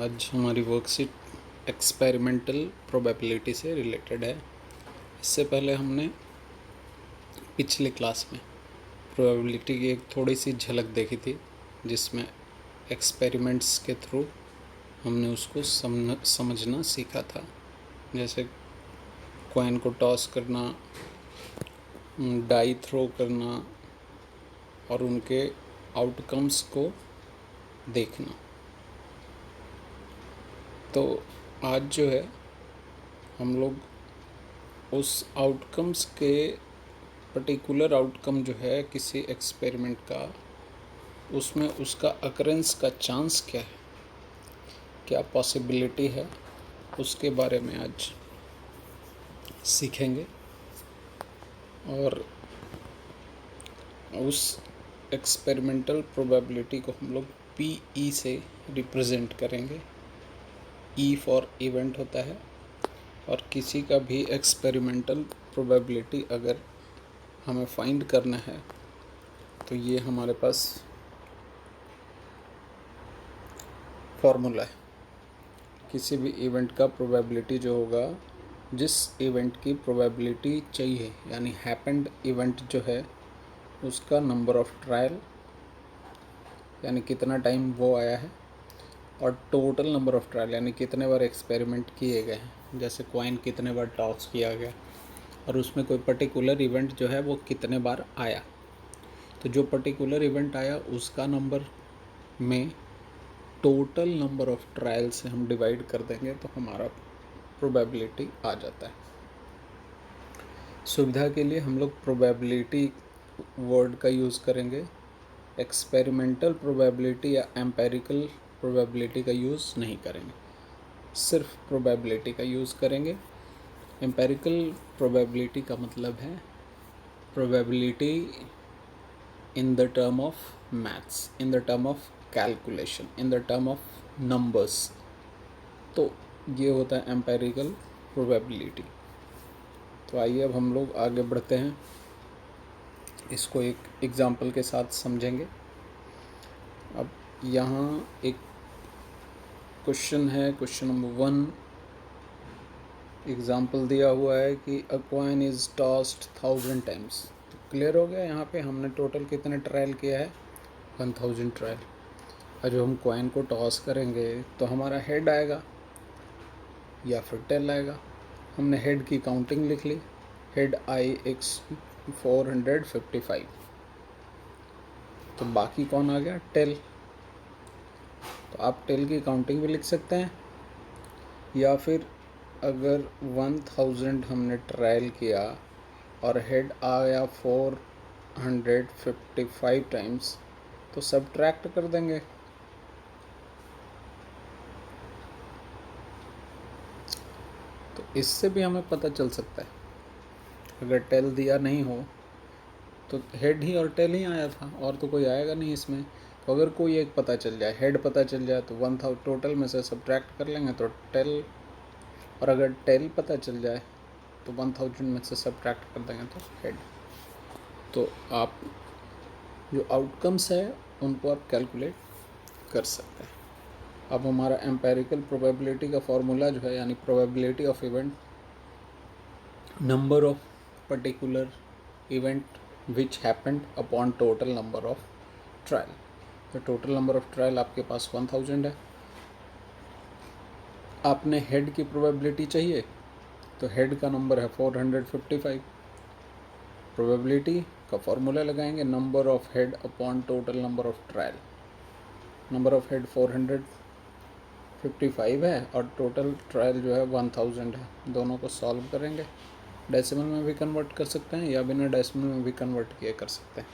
आज हमारी worksheet experimental probability से रिलेटेड है। इससे पहले हमने पिछले क्लास में प्रोबेबिलिटी की एक थोड़ी सी झलक देखी थी, जिसमें एक्सपेरिमेंट्स के थ्रू हमने उसको समझना सीखा था। जैसे कॉइन को टॉस करना, डाई थ्रो करना और उनके आउटकम्स को देखना। तो आज जो है हम लोग उस आउटकम्स के पर्टिकुलर आउटकम जो है किसी एक्सपेरिमेंट का, उसमें उसका अकरेंस का चांस क्या है, क्या पॉसिबिलिटी है, उसके बारे में आज सीखेंगे। और उस एक्सपेरिमेंटल प्रोबेबिलिटी को हम लोग PE से रिप्रेजेंट करेंगे। E फॉर इवेंट होता है। और किसी का भी एक्सपेरिमेंटल प्रोबेबिलिटी अगर हमें फाइंड करना है तो ये हमारे पास फॉर्मूला है। किसी भी इवेंट का प्रोबेबिलिटी जो होगा, जिस इवेंट की प्रोबेबिलिटी चाहिए, यानी हैपेंड इवेंट जो है उसका नंबर ऑफ ट्रायल, यानी कितना टाइम वो आया है, और टोटल नंबर ऑफ ट्रायल यानी कितने बार एक्सपेरिमेंट किए गए हैं। जैसे कॉइन कितने बार टॉस किया गया और उसमें कोई पर्टिकुलर इवेंट जो है वो कितने बार आया, तो जो पर्टिकुलर इवेंट आया उसका नंबर में टोटल नंबर ऑफ ट्रायल से हम डिवाइड कर देंगे तो हमारा प्रोबेबिलिटी आ जाता है। सुविधा के लिए हम लोग प्रोबेबिलिटी वर्ड का यूज़ करेंगे। एक्सपेरिमेंटल प्रोबेबिलिटी या एम्पेरिकल प्रोबेबिलिटी का यूज़ नहीं करेंगे, सिर्फ प्रोबेबिलिटी का यूज़ करेंगे। एम्पेरिकल प्रोबेबिलिटी का मतलब है probability in the term of maths, in the term of calculation, in the term of numbers. तो ये होता है एम्पेरिकल प्रोबेबिलिटी। तो आइए अब हम लोग आगे बढ़ते हैं, इसको एक एग्जाम्पल के साथ समझेंगे। अब यहाँ एक क्वेश्चन है, क्वेश्चन नंबर 1 एग्जाम्पल दिया हुआ है कि अ कॉइन इज़ टॉस्ड 1000 टाइम्स। तो क्लियर हो गया, यहाँ पे हमने टोटल कितने ट्रायल किया है, 1000 ट्रायल। और जो हम कॉइन को टॉस करेंगे तो हमारा हेड आएगा या फिर टेल आएगा। हमने हेड की काउंटिंग लिख ली, हेड आई एक्स 455। तो बाकी कौन आ गया, टेल। तो आप टेल की काउंटिंग भी लिख सकते हैं, या फिर अगर 1000 हमने ट्रायल किया और हेड आया 455 टाइम्स तो सब्ट्रैक्ट कर देंगे। तो इससे भी हमें पता चल सकता है, अगर टेल दिया नहीं हो तो हेड ही और टेल ही आया था, और तो कोई आएगा नहीं इसमें। तो अगर कोई एक पता चल जाए, हेड पता चल जाए, तो 1000 टोटल में से सब्ट्रैक्ट कर लेंगे तो टेल, और अगर टेल पता चल जाए तो 1000 में से सब्ट्रैक्ट कर देंगे तो हेड। तो आप जो आउटकम्स है उनको आप कैलकुलेट कर सकते हैं। अब हमारा एम्पेरिकल प्रोबेबिलिटी का फॉर्मूला जो है, यानी probability of event, number of particular event which happened upon total number of trial. तो टोटल नंबर ऑफ ट्रायल आपके पास 1000 है। आपने हेड की प्रोबेबिलिटी चाहिए, तो हेड का नंबर है 455। प्रोबेबिलिटी का फॉर्मूला लगाएंगे, number of head upon total number of trial. Number of head 455 है और टोटल ट्रायल जो है 1000 है। दोनों को सॉल्व करेंगे, डेसिमल में भी कन्वर्ट कर सकते हैं या बिना डेसिमल में भी कन्वर्ट किए कर सकते हैं।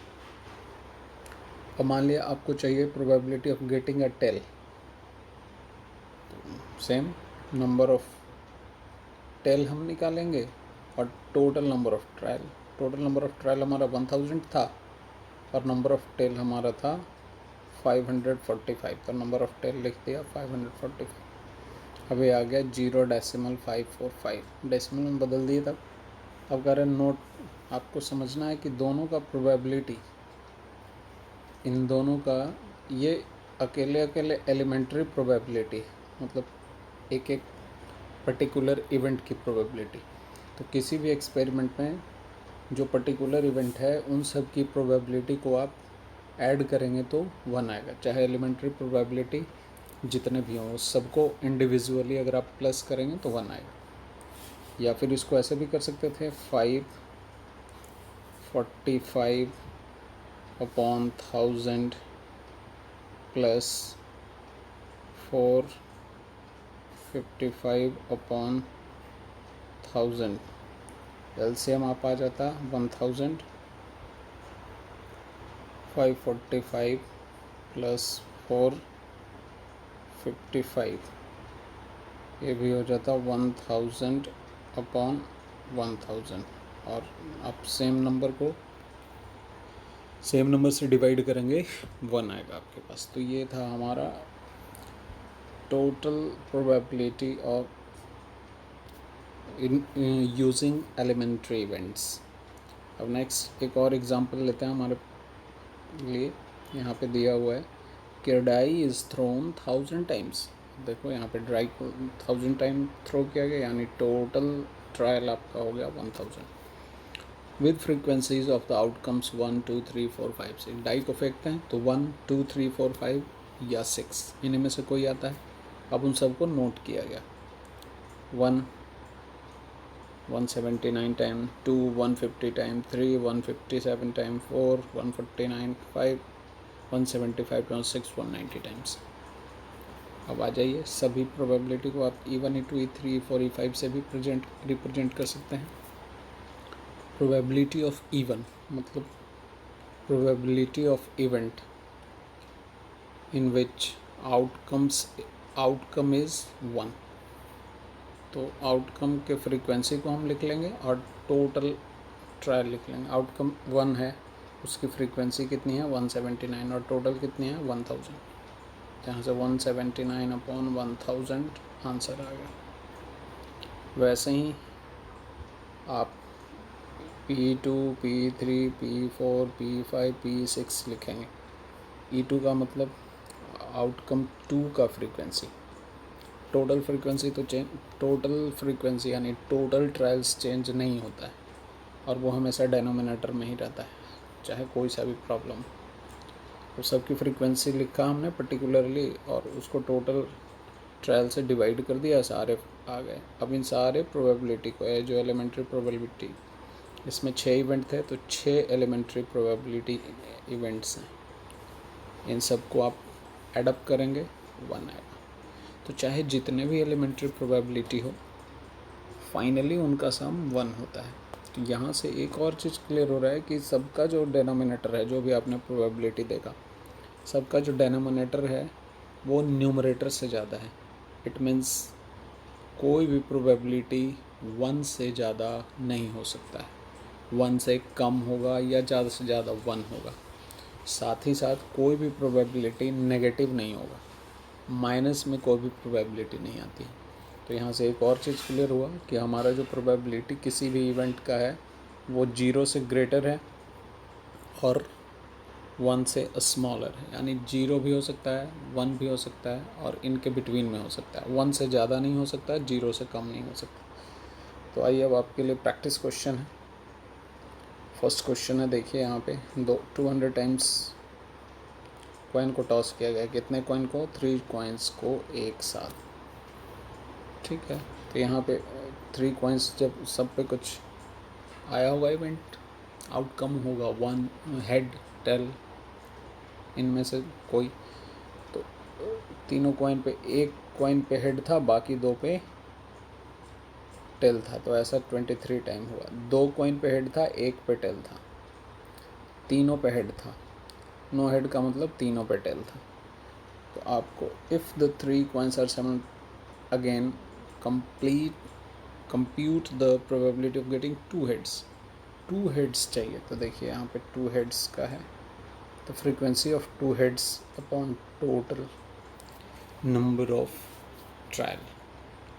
और मान लिया आपको चाहिए probability of getting a tail, same number of tail हम निकालेंगे और total number of trial. Total number of trial हमारा 1000 था और नंबर ऑफ टेल हमारा था 545। तो नंबर ऑफ टेल लिख दिया 545। अभी आ गया 0.545, डेसिमल में बदल दिए तब। अब कह रहे नोट, आपको समझना है कि दोनों का प्रोबेबिलिटी, इन दोनों का, ये अकेले अकेले एलिमेंट्री प्रोबेबिलिटी है, मतलब एक एक पर्टिकुलर इवेंट की प्रोबेबिलिटी। तो किसी भी एक्सपेरिमेंट में जो पर्टिकुलर इवेंट है उन सब की प्रोबेबिलिटी को आप ऐड करेंगे तो 1 आएगा। चाहे एलिमेंट्री प्रोबेबिलिटी जितने भी हों उस सबको इंडिविजुअली अगर आप प्लस करेंगे तो 1 आएगा। या फिर इसको ऐसे भी कर सकते थे 545 अपॉन 1000 प्लस 455 अपॉन 1000। एलसीएम आप आ जाता 1000, 545 प्लस 455, ये भी हो जाता 1000 अपॉन 1000। और आप सेम नंबर से डिवाइड करेंगे 1 आएगा आपके पास। तो ये था हमारा total probability of using elementary events. अब नेक्स्ट एक और एग्जांपल लेते हैं हमारे लिए। यहाँ पे दिया हुआ है कि डाई इज़ थ्रोन 1000 टाइम्स। देखो यहाँ पे डाई को 1000 टाइम थ्रो किया गया, यानी टोटल ट्रायल आपका हो गया 1000 with frequencies of the outcomes 1 2 3 4 5 6। Die को फेंकते हैं तो 1 2 3 4 5 या 6 इन्हीं में से कोई आता है। अब उन सबको नोट किया गया। 1 179 टाइम, 2 150 टाइम, 3 157 टाइम, 4 149, 5 175, 6 190 टाइम्स। अब आ जाइए, सभी प्रोबेबिलिटी को आप E1 E2 E3 E4 E5 से भी रिप्रेजेंट कर सकते हैं। प्रोबेबिलिटी ऑफ E1 मतलब probability of event in which outcome is 1। तो आउटकम के फ्रीक्वेंसी को हम लिख लेंगे और टोटल ट्रायल लिख लेंगे। आउटकम 1 है, उसकी फ्रीक्वेंसी कितनी है 179 और टोटल कितनी है 1000। जहाँ से 179 अपॉन 1000 आंसर आ गया। वैसे ही आप P2 P3 P4 P5 P6 लिखेंगे। E2 का मतलब आउटकम 2 का फ्रीक्वेंसी। टोटल फ्रीक्वेंसी यानी टोटल ट्रायल्स चेंज नहीं होता है और वो हमेशा डेनोमिनेटर में ही रहता है, चाहे कोई सा भी प्रॉब्लम। तो सबकी फ्रीक्वेंसी लिखा हमने पर्टिकुलरली और उसको टोटल ट्रायल से डिवाइड कर दिया, सारे आ गए। अब इन सारे प्रोबेबिलिटी को जो एलिमेंट्री प्रोबेबिलिटी, इसमें 6 इवेंट थे तो 6 एलिमेंट्री प्रोबेबिलिटी इवेंट्स हैं। इन सबको आप एडअप करेंगे 1 आएगा। तो चाहे जितने भी एलिमेंट्री प्रोबेबिलिटी हो फाइनली उनका सम 1 होता है। तो यहाँ से एक और चीज़ क्लियर हो रहा है कि सबका जो डेनोमिनेटर है, जो भी आपने प्रोबेबिलिटी देखा, सबका जो डेनोमिनेटर है वो न्यूमरेटर से ज़्यादा है। इट मीन्स कोई भी प्रोबेबिलिटी 1 से ज़्यादा नहीं हो सकता है। 1 से कम होगा या ज़्यादा से ज़्यादा 1 होगा। साथ ही साथ कोई भी प्रोबेबिलिटी नेगेटिव नहीं होगा, माइनस में कोई भी प्रोबेबिलिटी नहीं आती। तो यहाँ से एक और चीज़ क्लियर हुआ कि हमारा जो प्रोबेबिलिटी किसी भी इवेंट का है वो 0 से ग्रेटर है और 1 से स्मॉलर है। यानी 0 भी हो सकता है, 1 भी हो सकता है और इनके बिटवीन में हो सकता है। 1 से ज़्यादा नहीं हो सकता है, 0 से कम नहीं हो सकता। तो आइए अब आपके लिए प्रैक्टिस क्वेश्चन है। फर्स्ट क्वेश्चन है, देखिए यहाँ पे 200 टाइम्स कॉइन को टॉस किया गया। कितने कॉइन को? 3 कॉइन्स को एक साथ। ठीक है, तो यहाँ पे 3 कॉइन्स जब सब पे कुछ आया होगा इवेंट, आउटकम होगा 1 हेड टेल, इनमें से कोई। तो तीनों कॉइन पे, एक कॉइन पे हेड था, बाकी 2 पे टेल था। तो ऐसा 23 टाइम हुआ। 2 कॉइन पे हेड था, 1 पे टेल था, तीनों पे हेड था। नो हेड का मतलब तीनों पे टेल था। तो आपको if the 3 coins are seven again compute the probability of getting 2 heads. 2 heads चाहिए। तो देखिए यहाँ पे 2 हेड्स का है, तो frequency of 2 heads upon total number of trial,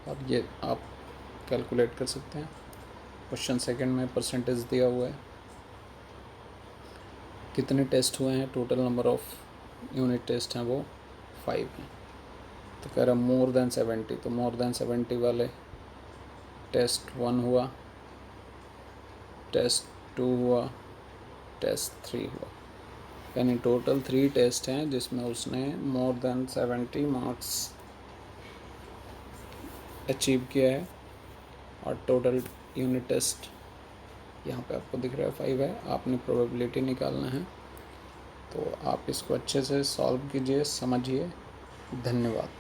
और ये आप कैलकुलेट कर सकते हैं। क्वेश्चन सेकंड में परसेंटेज दिया हुआ है, कितने टेस्ट हुए हैं, total number of unit test हैं वो 5 हैं। तो कह रहा मोर देन 70, तो मोर देन 70 वाले टेस्ट 1 हुआ, टेस्ट 2 हुआ, टेस्ट 3 हुआ, यानी टोटल 3 टेस्ट हैं जिसमें उसने मोर देन 70 मार्क्स अचीव किया है। और टोटल यूनिट टेस्ट यहाँ पे आपको दिख रहा है 5 है। आपने प्रोबेबिलिटी निकालना है, तो आप इसको अच्छे से सॉल्व कीजिए, समझिए। धन्यवाद।